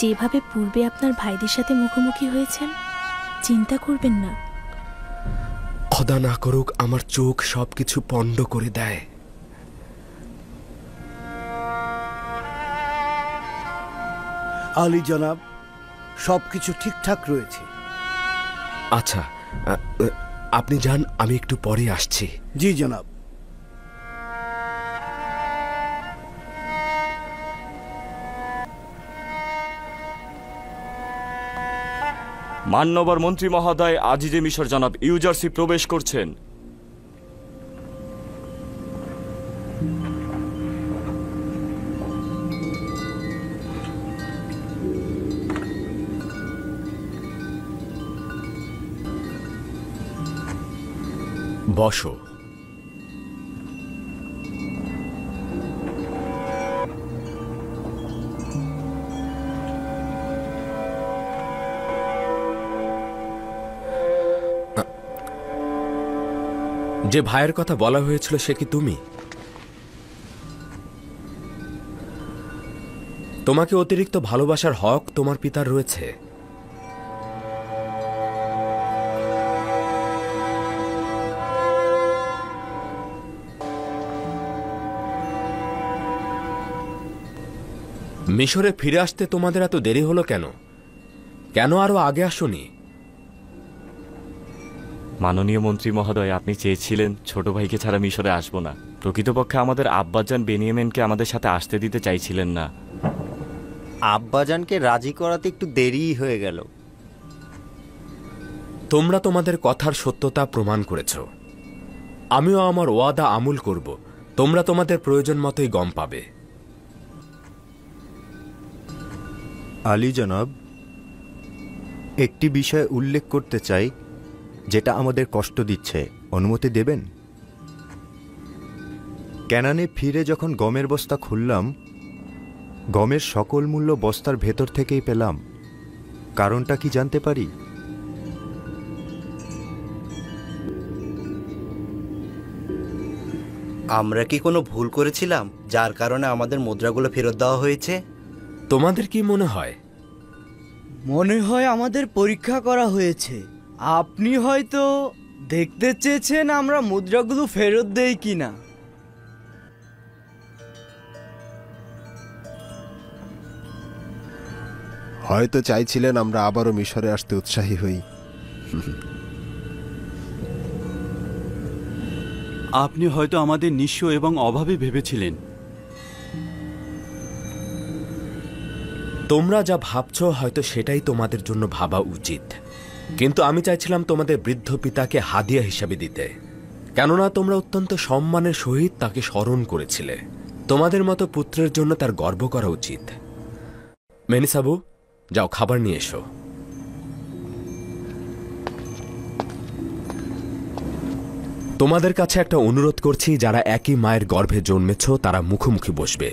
যেভাবে পূর্বে আপনার ভাইদের সাথে মুখোমুখি হয়েছেন, চিন্তা করবেন না। খোদা না করুক আমার চোখ সবকিছু পণ্ড করে দেয়। আলী জনাব, সবকিছু ঠিকঠাক রয়েছে। আচ্ছা, আপনি যান, আমি একটু পরে আসছি। জি জনাব। মান্যবর মন্ত্রী মহোদয়, আজিজে মিশর জনাব ইউজারসি প্রবেশ করছেন। বসো। যে ভাইয়ের কথা বলা হয়েছিল সে কি তুমি? তোমাকে অতিরিক্ত ভালোবাসার হক তোমার পিতার রয়েছে। মিশরে ফিরে আসতে তোমাদের এত দেরি হলো কেন? কেন আরো আগে আসোনি? মাননীয় মন্ত্রী মহোদয়, আপনি চেয়েছিলেন ছোট ভাইকে ছাড়া মিশরে আসবো না। প্রকৃতপক্ষে আমাদের আব্বাজান বেনিয়ামিনকে আমাদের সাথে আসতে দিতে চাইছিলেন না। আব্বাজানকে রাজি করাতে একটু দেরিই হয়ে গেল। তোমরা তোমাদের কথার সত্যতা প্রমাণ করেছ। আমিও আমার ওয়াদা আমল করব। তোমরা তোমাদের প্রয়োজন মতোই গম পাবে। আলী জনাব, একটি বিষয় উল্লেখ করতে চাই যেটা আমাদের কষ্ট দিচ্ছে। অনুমতি দেবেন? ক্যানানে ফিরে যখন গমের বস্তা খুললাম, গমের সকল মূল্য বস্তার ভেতর থেকেই পেলাম। কারণটা কি জানতে পারি? আমরা কি কোনো ভুল করেছিলাম যার কারণে আমাদের মুদ্রাগুলো ফেরত দেওয়া হয়েছে? তোমাদের কি মনে হয়? মনে হয় আমাদের পরীক্ষা করা হয়েছে। আপনি হয়তো দেখতে চেয়েছেন আমরা মুদ্রাগুলো ফেরত দেই কিনা। হয়তো চাইছিলেন আমরা আবারও মিশরে আসতে উৎসাহী হই। আপনি হয়তো আমাদের নিঃস্ব এবং অভাবী ভেবেছিলেন। তোমরা যা ভাবছ হয়তো সেটাই তোমাদের জন্য ভাবা উচিত, কিন্তু আমি চাইছিলাম তোমাদের বৃদ্ধ পিতাকে হাদিয়া হিসাবে দিতে, কেননা তোমরা অত্যন্ত সম্মানের সহিত তাকে স্মরণ করেছিলে। তোমাদের মতো পুত্রের জন্য তার গর্ব করা উচিত। মেনিসাবু, যাও খাবার নিয়ে এসো। তোমাদের কাছে একটা অনুরোধ করছি, যারা একই মায়ের গর্ভে জন্মেছ তারা মুখোমুখি বসবে।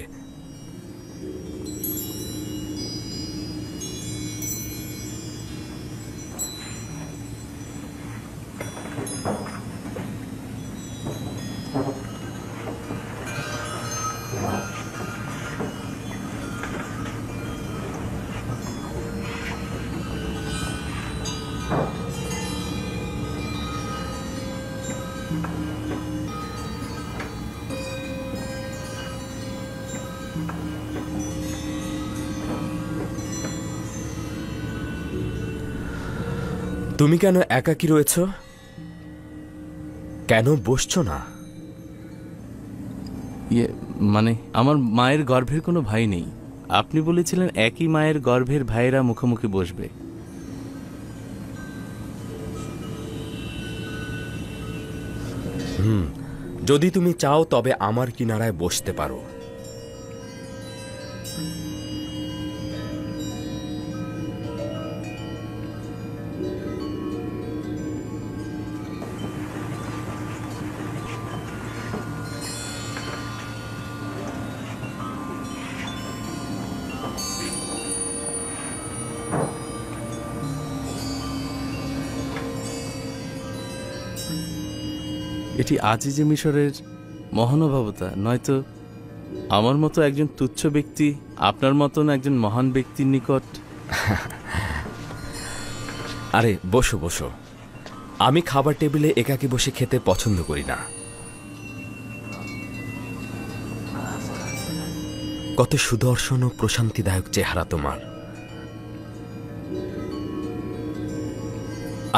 তুমি কেন একাকী রয়েছ? কেন বসছো না? মানে আমার মায়ের গর্ভের কোনো ভাই নেই। আপনি বলেছিলেন একই মায়ের গর্ভের ভাইয়েরা মুখোমুখি বসবে। যদি তুমি চাও তবে আমার কিনারায় বসতে পারো। এটি আজিজে মিশরের মহানুভবতা, নয়তো আমার মতো একজন তুচ্ছ ব্যক্তি আপনার মতন একজন মহান ব্যক্তির নিকট। আরে বসো বসো, আমি খাবার টেবিলে একাকী বসে খেতে পছন্দ করি না। কত সুদর্শন ও প্রশান্তিদায়ক চেহারা তোমার।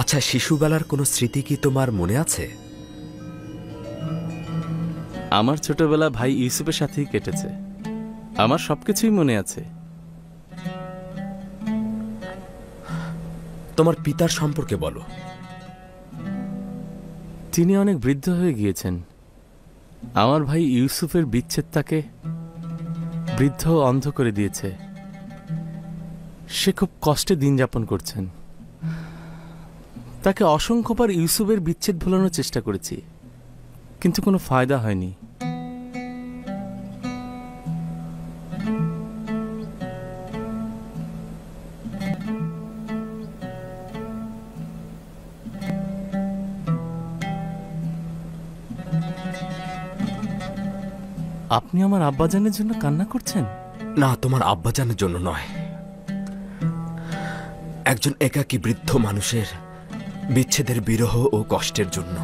আচ্ছা, শিশুবেলার কোনো স্মৃতি কি তোমার মনে আছে? আমার ছোটবেলা ভাই ইউসুফের সাথেই কেটেছে। আমার সবকিছুই মনে আছে। তোমার পিতার সম্পর্কে বলো। তিনি অনেক বৃদ্ধ হয়ে গিয়েছেন। আমার ভাই ইউসুফের বিচ্ছেদ তাকে বৃদ্ধ ও অন্ধ করে দিয়েছে। সে খুব কষ্টে দিন যাপন করছেন। তাকে অসংখ্যবার ইউসুফের বিচ্ছেদ ভোলানোর চেষ্টা করেছি, কিন্তু কোনো ফায়দা হয়নি। আপনি আমার আব্বাজানের জন্য কান্না করছেন? না, তোমার আব্বাজানের জন্য নয়, একজন একাকী বৃদ্ধ মানুষের বিচ্ছেদের বিরহ ও কষ্টের জন্য।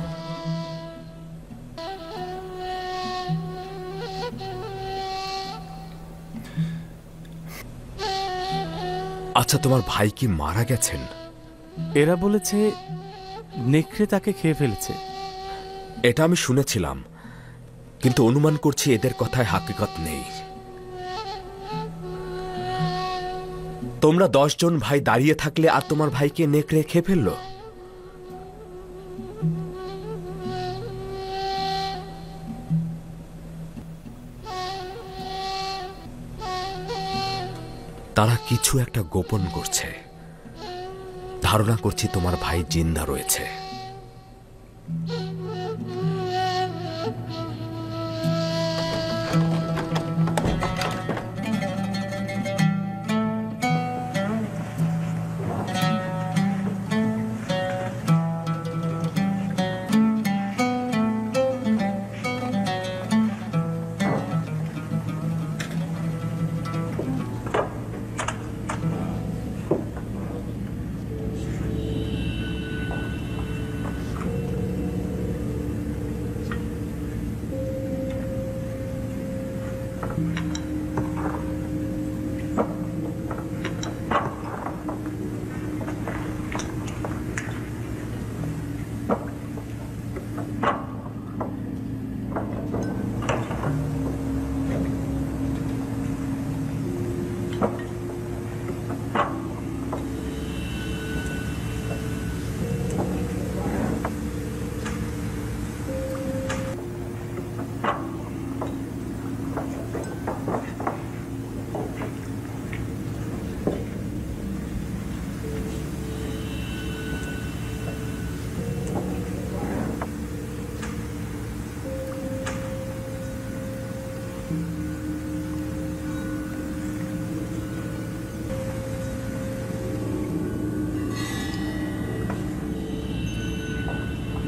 আচ্ছা, তোমার ভাই কি মারা গেছেন? এরা বলেছে নেকড়ে তাকে খেয়ে ফেলেছে। এটা আমি শুনেছিলাম, কিন্তু অনুমান করছি এদের কথায় হাকিকত নেই। তোমরা 10 জন ভাই দাঁড়িয়ে থাকলে আর তোমার ভাইকে নেকড়ে খেয়ে ফেললো? তারা কিছু একটা গোপন করছে। ধারণা করছি তোমার ভাই জিন্দা রয়েছে।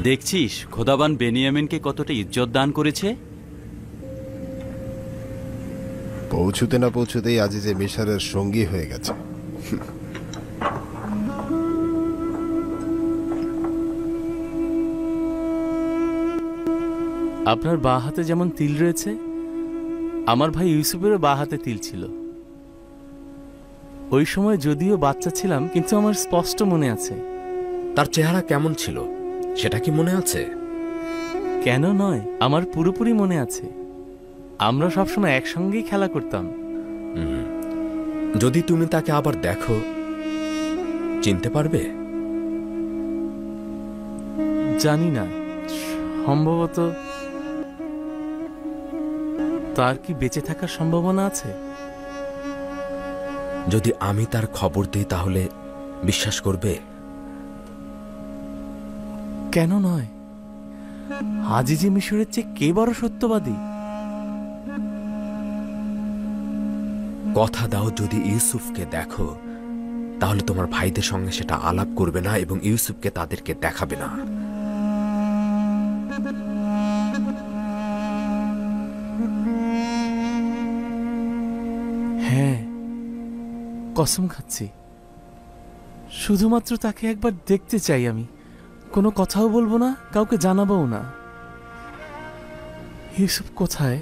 দেখছিস খোদাবান বেনিয়ামিনকে কতটা ইজ্জত দান করেছে। পৌঁছুতে না পৌঁছুতেই আজিজে মিশরের সঙ্গী হয়ে গেছে। আপনার বাঁ হাতে যেমন তিল রয়েছে, আমার ভাই ইউসুফেরও বাঁ হাতে তিল ছিল। ওই সময় যদিও বাচ্চা ছিলাম, কিন্তু আমার স্পষ্ট মনে আছে। তার চেহারা কেমন ছিল সেটা কি মনে আছে? কেন নয়, আমার পুরোপুরি মনে আছে। আমরা সবসময় একসঙ্গেই খেলা করতাম। যদি তুমি তাকে আবার দেখো, চিনতে পারবে? জানি না, সম্ভবত। তার কি বেঁচে থাকার সম্ভাবনা আছে? যদি আমি তার খবর দিই তাহলে বিশ্বাস করবে? কেন নয়? আজিজে মিশরের চেয়ে কে বড় সত্যবাদী? কথা দাও, যদি ইউসুফকে দেখো তাহলে তোমার ভাইদের সঙ্গে সেটা আলাপ করবে না এবং ইউসুফকে তাদেরকে দেখাবে না। হ্যাঁ, কসম খাচ্ছি, শুধুমাত্র তাকে একবার দেখতে চাই আমি। কোনো কথাও বলবো না, কাউকে জানাবও না। ইউসুফ কোথায়?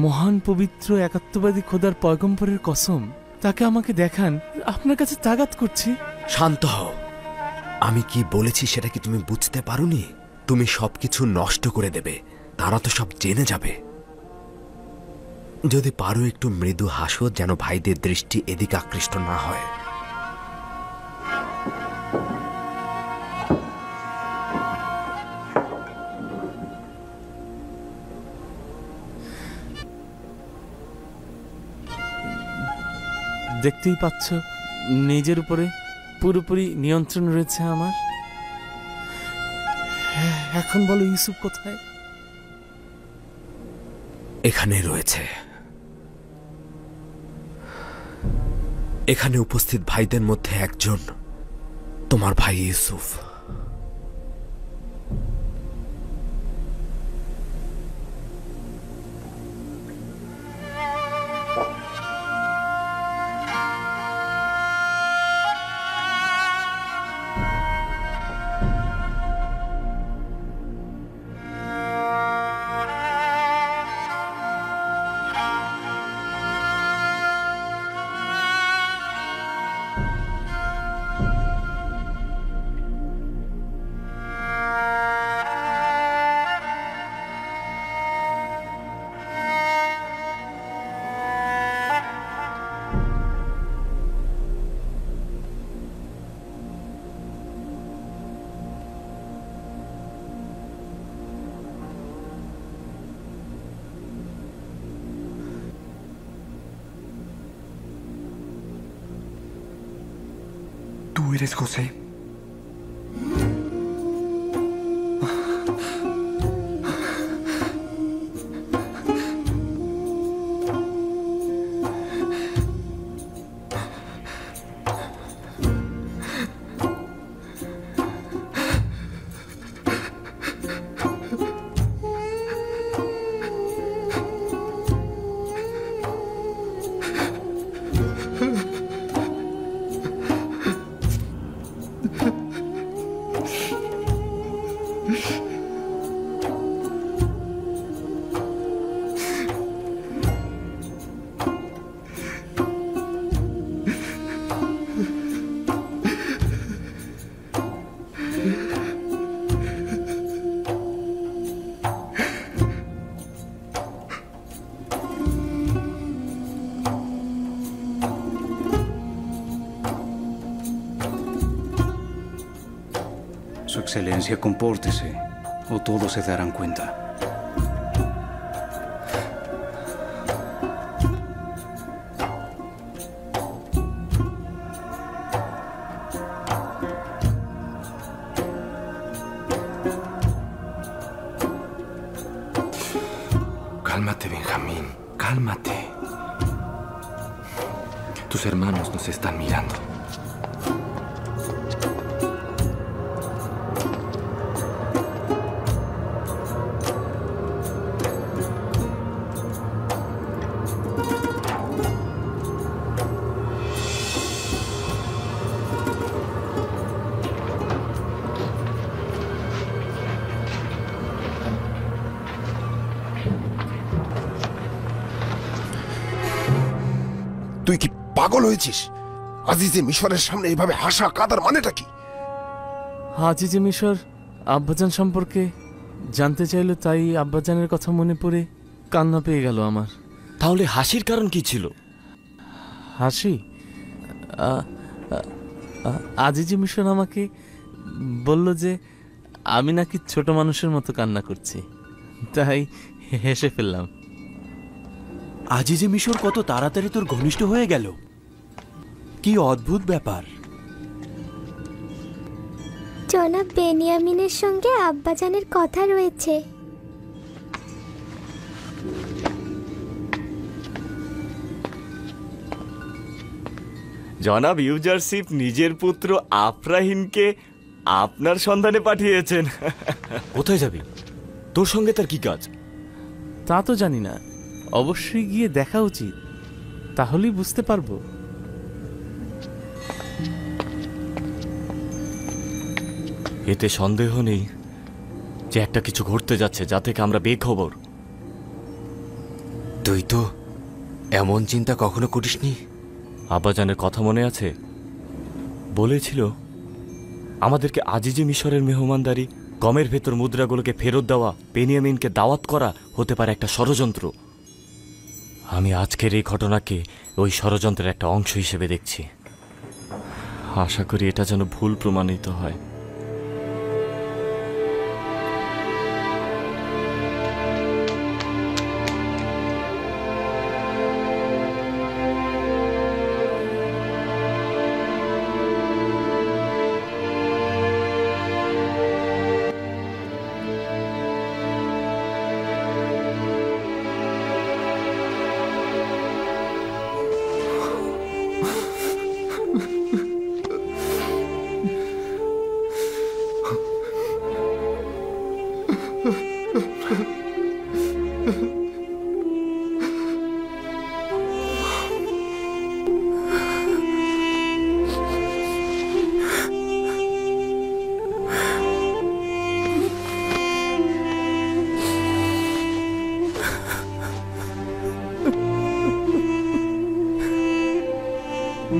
মহান পবিত্র একাত্মবাদী খোদার পয়গম্বরের কসম, তাকে আমাকে দেখান। আপনার কাছে তাগাত করছি। শান্ত হও। আমি কি বলেছি সেটা কি তুমি বুঝতে পারোনি? তুমি সবকিছু নষ্ট করে দেবে, তারা তো সব জেনে যাবে। যদি পারো একটু মৃদু হাসো, যেন ভাইদের দৃষ্টি এদিকে আকৃষ্ট না হয়। দেখতেই পাচ্ছ, নিজের উপরে পুরোপুরি নিয়ন্ত্রণ রয়েছে আমার। হ্যাঁ, এখন বলো ইউসুফ কোথায়? এখানে রয়েছে। এখানে উপস্থিত ভাইদের মধ্যে একজন তোমার ভাই Yusuf. ¿Tú eres José? Su Excelencia, compórtese, o todos se darán cuenta. Cálmate, Benjamín, cálmate. Tus hermanos nos están mirando. তুই কি পাগল হয়েছিস? আজিজে মিশরের সামনে এভাবে হাসা কাদার মানেটা কি? আজিজে মিশর আব্বাজান সম্পর্কে জানতে চাইল, তাই আব্বাজানের কথা মনে পড়ে কান্না পেয়ে গেল আমার। তাহলে হাসির কারণ কি ছিল? হাসি? আজিজে মিশর আমাকে বলল যে আমি নাকি ছোট মানুষের মতো কান্না করছি, তাই হেসে ফেললাম। আজিজে মিশর কত তাড়াতাড়ি তোর ঘনিষ্ঠ হয়ে গেল, কি অদ্ভুত ব্যাপার। জনাব বেনিয়ামিনের সঙ্গে আব্বাজানের কথা রয়েছে। জনাব ইউজারশিপ নিজের পুত্র আফরাহিনকে আপনার সন্ধানে পাঠিয়েছেন। কোথায় যাবি? তোর সঙ্গে তার কি কাজ? তা তো জানি না, অবশ্যই গিয়ে দেখা উচিত। তাহলেই বুঝতে পারবো। এতে সন্দেহ নেই যে একটা কিছু ঘটতে যাচ্ছে, যা থেকে আমরা বেখবর। তুই তো এমন চিন্তা কখনো করিসনি? আব্বাজানের কথা মনে আছে? বলেছিল আমাদেরকে আজিজে মিশরের মেহমানদারি, গমের ভেতর মুদ্রাগুলোকে ফেরত দেওয়া, বেনিয়ামিনকে দাওয়াত করা হতে পারে একটা ষড়যন্ত্র। আমি আজকের এই ঘটনাকে ওই ষড়যন্ত্রের একটা অংশ হিসেবে দেখছি। আশা করি এটা যেন ভুল প্রমাণিত হয়।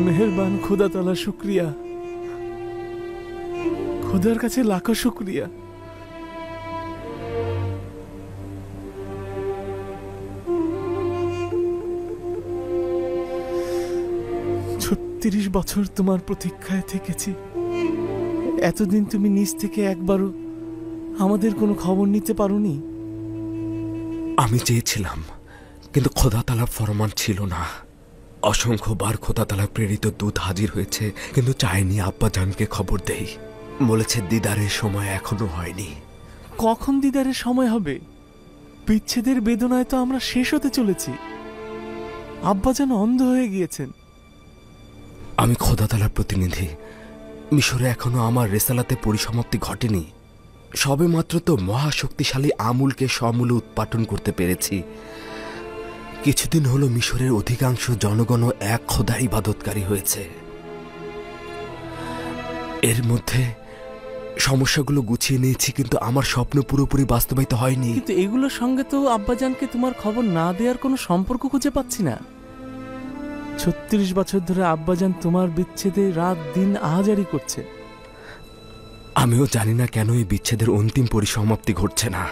মেহেরবান খোদা তাআলা, শুকরিয়া। খোদার কাছে লাখো শুকরিয়া। ৩৬ বছর তোমার প্রতীক্ষায় থেকেছি। এতদিন তুমি নিজ থেকে একবারও আমাদের কোনো খবর নিতে পারোনি। আমি চেয়েছিলাম, কিন্তু খোদা তাআলার ফরমান ছিল না। অসংখ্যবার খোদা তাআলা প্রেরিত দূত হাজির হয়েছে, কিন্তু চাইনি আব্বাজানকে খবর দেই। বলেছে দিদারের সময় এখনো হয়নি। কখন দিদারের সময় হবে? বিচ্ছেদের বেদনায় তো আমরা শেষ হতে চলেছি। আব্বাজান অন্ধ হয়ে গিয়েছেন। আমি খোদা তাআলার প্রতিনিধি। মিশরে এখনো আমার রেসালাতে পরিসমাপ্তি ঘটেনি। সবে মাত্র তো মহাশক্তিশালী আমুলকে সমূলে উৎপাটন করতে পেরেছি। কিছুদিন হলো মিশরের অধিকাংশ জনগণও এক খোদার ইবাদতকারী হয়েছে। এর মধ্যে সমস্যাগুলো গুছিয়ে নিয়েছি, কিন্তু আমার স্বপ্ন পুরোপুরি বাস্তবায়িত হয়নি। কিন্তু এগুলোর সঙ্গে তো আব্বাজানকে তোমার খবর না দেওয়ার কোনো সম্পর্ক খুঁজে পাচ্ছি না। ৩৬ বছর ধরে আব্বাজান তোমার বিচ্ছেদে রাত দিন আহাজারি করছে। আমিও জানি না কেন এই বিচ্ছেদের অন্তিম পরিসমাপ্তি ঘটছে না।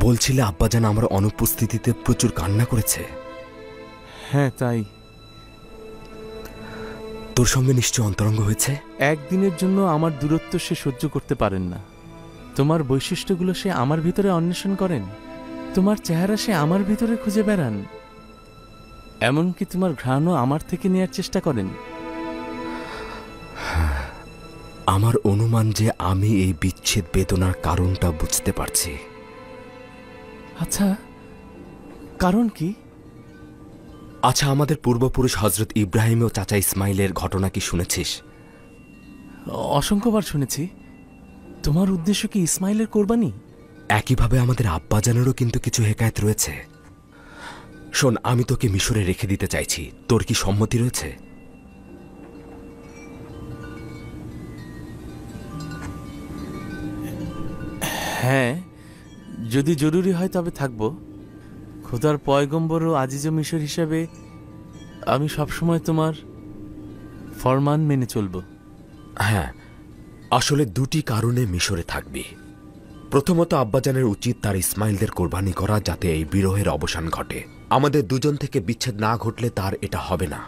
বলছিলে আব্বাজান আমার অনুপস্থিতিতে প্রচুর কান্না করেছে। হ্যাঁ, তাই। তোর সঙ্গে নিশ্চয় অন্তরঙ্গ হয়েছে। একদিনের জন্য আমার দূরত্ব সে সহ্য করতে পারেন না। তোমার বৈশিষ্ট্যগুলো সে আমার ভিতরে অন্বেষণ করেন। তোমার চেহারা সে আমার ভিতরে খুঁজে বেড়ান। এমনকি তোমার ঘ্রাণও আমার থেকে নেয়ার চেষ্টা করেন। আমার অনুমান যে আমি এই বিচ্ছেদ বেদনার কারণটা বুঝতে পারছি। আচ্ছা, কারণ কি? আচ্ছা, আমাদের পূর্বপুরুষ হজরত ইব্রাহিম ও চাচা ইসমাইলের ঘটনা কি শুনেছিস? অসংখ্যবার শুনেছি। তোমার উদ্দেশ্য কি ইসমাইলের কোরবানি? একইভাবে আমাদের আব্বাজানেরও কিন্তু কিছু হেকায়েত রয়েছে। শোন, আমি তোকে মিশরে রেখে দিতে চাইছি। তোর কি সম্মতি রয়েছে? হ্যাঁ, যদি জরুরি হয় তবে থাকব। খোদার পয়গম্বর ও আজিজ মিশর হিসাবে আমি সবসময় তোমার ফরমান মেনে চলব। হ্যাঁ, আসলে দুটি কারণে মিশরে থাকবি। প্রথমত, আব্বাজানের উচিত তার ইসমাইলদের কোরবানি করা, যাতে এই বিরহের অবসান ঘটে। আমাদের দুজন থেকে বিচ্ছেদ না ঘটলে তার এটা হবে না।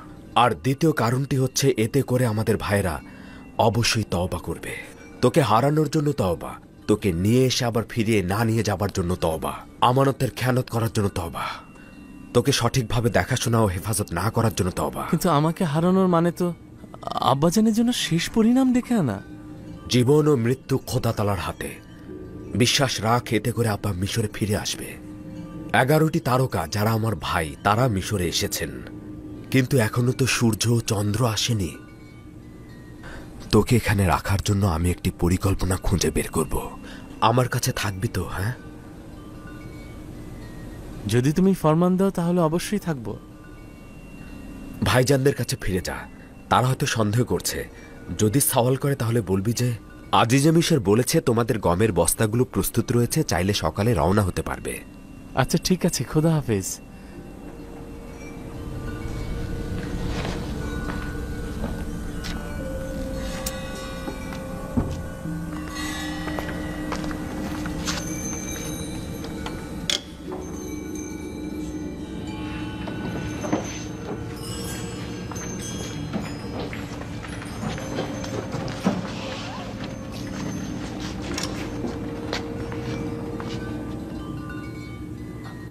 আর দ্বিতীয় কারণটি হচ্ছে, এতে করে আমাদের ভাইরা অবশ্যই তওবা করবে। তোকে হারানোর জন্য তওবা, তোকে নিয়ে এসে আবার ফিরিয়ে না নিয়ে যাবার জন্য তওবা, আমানতের খেয়ানত করার জন্য তওবা, তোকে সঠিকভাবে দেখাশোনা ও হেফাজত না করার জন্য তওবা। কিন্তু আমাকে হারানোর মানে তো আব্বাজানের জন্য শেষ পরিণাম দেখে আনা। জীবন ও মৃত্যু খোদা তাআলার হাতে। বিশ্বাস রাখ, এতে করে আব্বা মিশরে ফিরে আসবে। 11টি তারকা যারা আমার ভাই, তারা মিশরে এসেছেন, কিন্তু এখনো তো সূর্য ও চন্দ্র আসেনি। তোকে এখানে রাখার জন্য আমি একটি পরিকল্পনা খুঁজে বের করব। আমার কাছে থাকবি তো? হ্যাঁ, যদি তুমি ফরমান দাও তাহলে অবশ্যই থাকবো। ভাইজানদের কাছে ফিরে যা, তারা হয়তো সন্দেহ করছে। যদি সওয়াল করে তাহলে বলবি যে আজিজে মিশর বলেছে তোমাদের গমের বস্তাগুলো প্রস্তুত রয়েছে, চাইলে সকালে রওনা হতে পারবে। আচ্ছা ঠিক আছে, খোদা হাফেজ।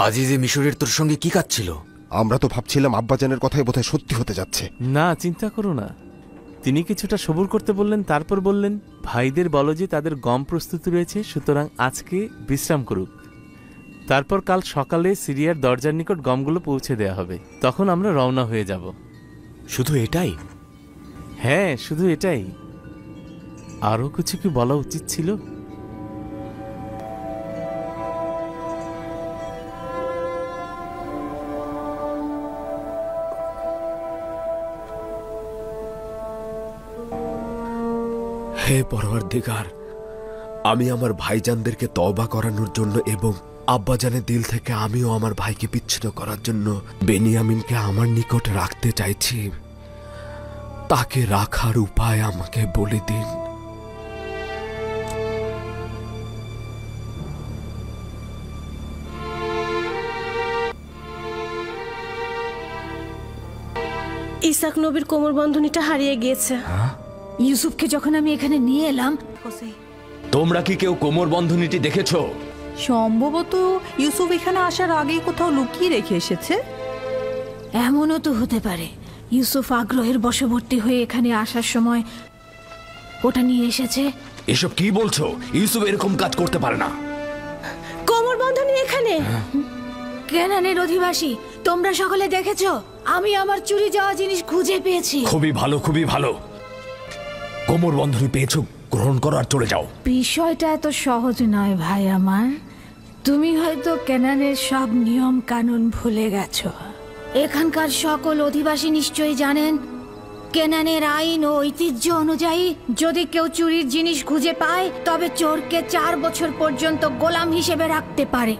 আজিজে মিশরের তোর সঙ্গে কি কাজ ছিল? আমরা তো ভাবছিলাম আব্বাজানের কথাই বোধহয় সত্যি হতে যাচ্ছে। না, চিন্তা করো না। তিনি কিছুটা সবুর করতে বললেন, তারপর বললেন, ভাইদের বলো যে তাদের গম প্রস্তুত রয়েছে, সুতরাং আজকে বিশ্রাম করুক। তারপর কাল সকালে সিরিয়ার দরজার নিকট গমগুলো পৌঁছে দেয়া হবে, তখন আমরা রওনা হয়ে যাব। শুধু এটাই? হ্যাঁ, শুধু এটাই। আরও কিছু কি বলা উচিত ছিল? হে পরওয়ারদিগার, আমি আমার ভাইজানদেরকে তওবা করানোর জন্য এবং আব্বাজানের দিল থেকে আমিও আমার ভাইকে বিচ্ছিন্ন করার জন্য বেনিয়ামিনকে আমার নিকট রাখতে চাইছি। তাকে রাখার উপায় আমাকে বলে দিন। ইসাক নবীর কোমর বন্ধনীটা হারিয়ে গিয়েছে। ইউসুফকে যখন আমি এখানে নিয়ে এলাম, তোমরা কি কেউ কোমর বন্ধনীটি দেখেছো? সম্ভবত ইউসুফ এখানে আসার আগেই কোথাও লুকিয়ে রেখে এসেছে। এমনও তো হতে পারে ইউসুফ আগ্রহের বশবর্তী হয়ে এখানে আসার সময় ওটা নিয়ে এসেছে। এসব কি বলছো? ইউসুফ এরকম কাজ করতে পারে না। কোমর বন্ধনী এখানে। কেনানের অধিবাসী, তোমরা সকলে দেখেছো আমি আমার চুরি যাওয়া জিনিস খুঁজে পেয়েছি। খুবই ভালো, খুবই ভালো। কোমর বন্ধনী পেয়েছো, গ্রহণ করো আর চলে যাও। বিষয়টা এত সহজ নয় ভাই আমার। তুমি হয়তো কেনানের সব নিয়ম কানুন ভুলে গেছো। এখানকার সকল অধিবাসী নিশ্চয়ই জানেন কেনানের আইন ও ঐতিহ্য অনুযায়ী যদি কেউ চুরির জিনিস খুঁজে পায় তবে চোরকে 4 বছর পর্যন্ত গোলাম হিসেবে রাখতে পারে।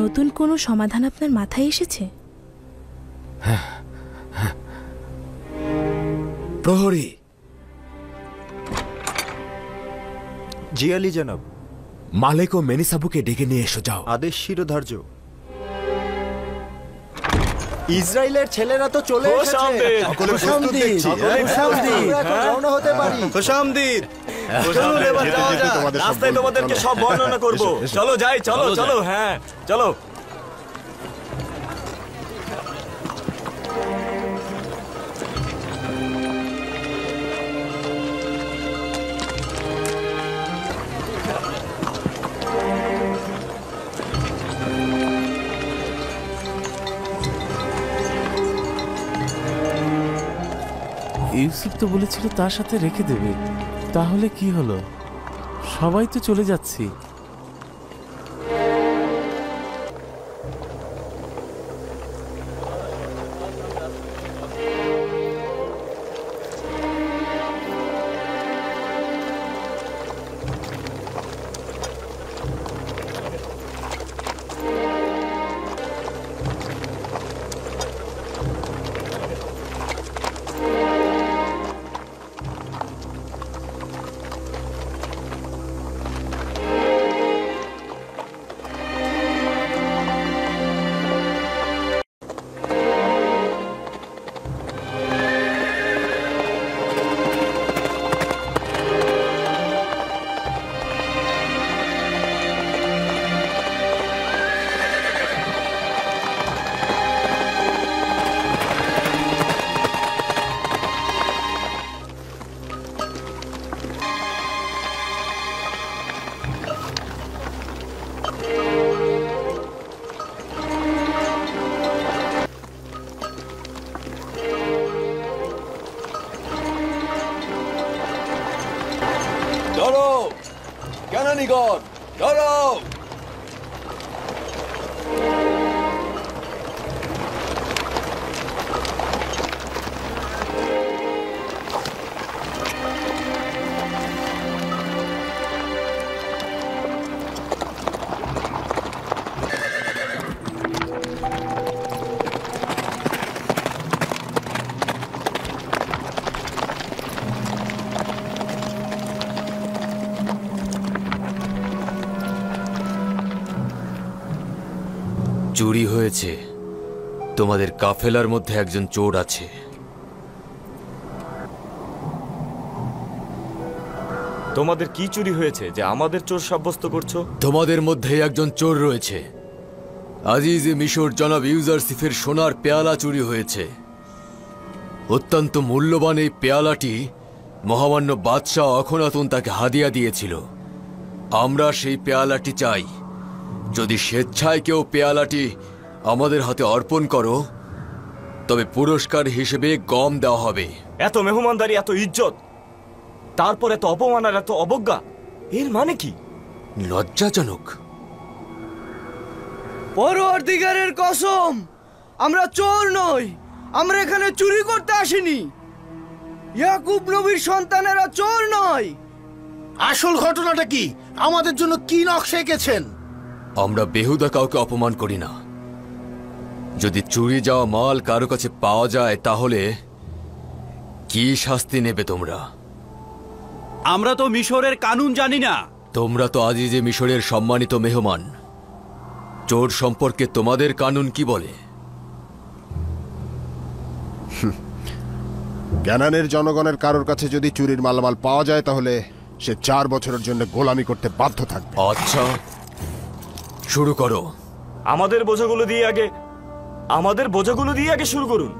নতুন কোনো সমাধান আপনার মাথায় এসেছে? প্রহরী। জি আলী জনাব। মালেক ও মেনিসাবুকে ডেকে নিয়ে এসো, যাও। আদেশ শিরোধার্য। ইসরায়েলের ছেলেরা তো চলে এসেছে। সকলে প্রস্তুত দেখছি। আমরা এখন রওনা হতে পারি। খুশামদিদ। রাস্তায় তোমাদেরকে সব বর্ণনা করব। চলো যাই, চলো চলো। হ্যাঁ চলো। ইউসুফ তো বলেছিল তার সাথে রেখে দেবে, তাহলে কি হলো? সবাই তো চলে যাচ্ছি। ধরো কেনানিগণ, ধরো। চুরি হয়েছে। তোমাদের কাফেলার মধ্যে একজন চোর আছে। তোমাদের কি চুরি হয়েছে যে আমাদের চোর সাব্যস্ত করছো? তোমাদের মধ্যে একজন চোর রয়েছে। আজিজে মিশর জনাব ইউজারসিফের সোনার পেয়ালা চুরি হয়েছে। অত্যন্ত মূল্যবান এই পেয়ালাটি মহামান্য বাদশাহ অখনাতুন তাকে হাদিয়া দিয়েছিল। আমরা সেই পেয়ালাটি চাই। যদি স্বেচ্ছায় কেউ পেয়ালাটি আমাদের হাতে অর্পণ করো তবে পুরস্কার হিসেবে গম দেওয়া হবে। এত মেহমানদারি, এত ইজ্জত, তারপর এত অপমান আর এত অবজ্ঞা, এর মানে কি? লজ্জাজনক। পরওয়ারদিগারের কসম, আমরা চোর নই। আমরা এখানে চুরি করতে আসিনি। ইয়াকুব নবীর সন্তানেরা চোর নয়। আসল ঘটনাটা কি? আমাদের জন্য কি নকশা এঁকেছেন? আমরা বেহুদা কাউকে অপমান করি না। যদি চুরি যাওয়া মাল কারো কাছে পাওয়া যায় তাহলে কি শাস্তি নেবে তোমরা? আমরা তো মিশরের কানুন জানি না। তোমরা তো আজিজে মিশরের সম্মানিত মেহমান। চোর সম্পর্কে তোমাদের কানুন কি বলে? ক্যানানের জনগণের কারোর কাছে যদি চুরির মালামাল পাওয়া যায় তাহলে সে 4 বছরের জন্য গোলামি করতে বাধ্য থাকবে। আচ্ছা, শুরু করো। আমাদের বোঝাগুলো দিয়ে আগে শুরু করুন।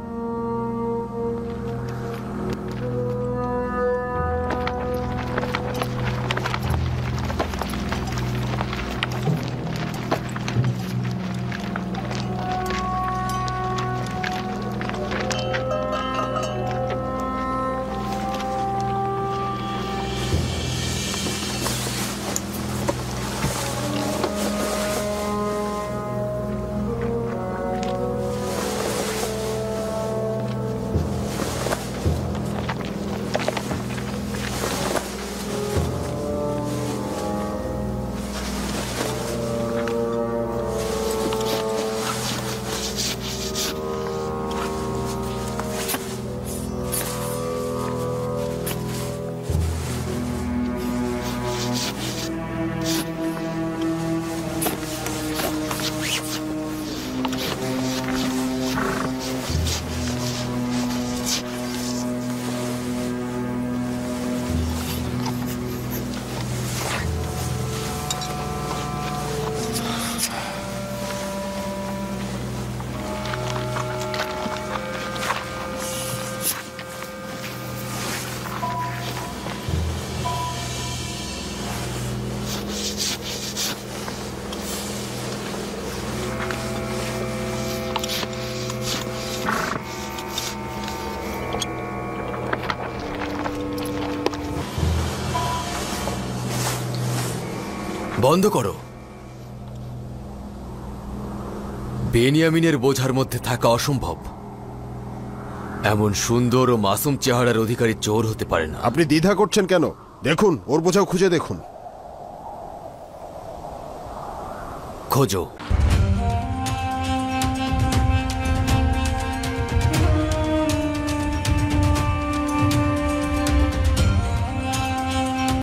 বন্ধ করো। বেনিয়ামিনের বোঝার মধ্যে থাকা অসম্ভব। এমন সুন্দর ও মাসুম চেহারার অধিকারী চোর হতে পারে না। আপনি দ্বিধা করছেন কেন? দেখুন, ওর বোঝাও খুঁজে দেখুন। খোঁজো।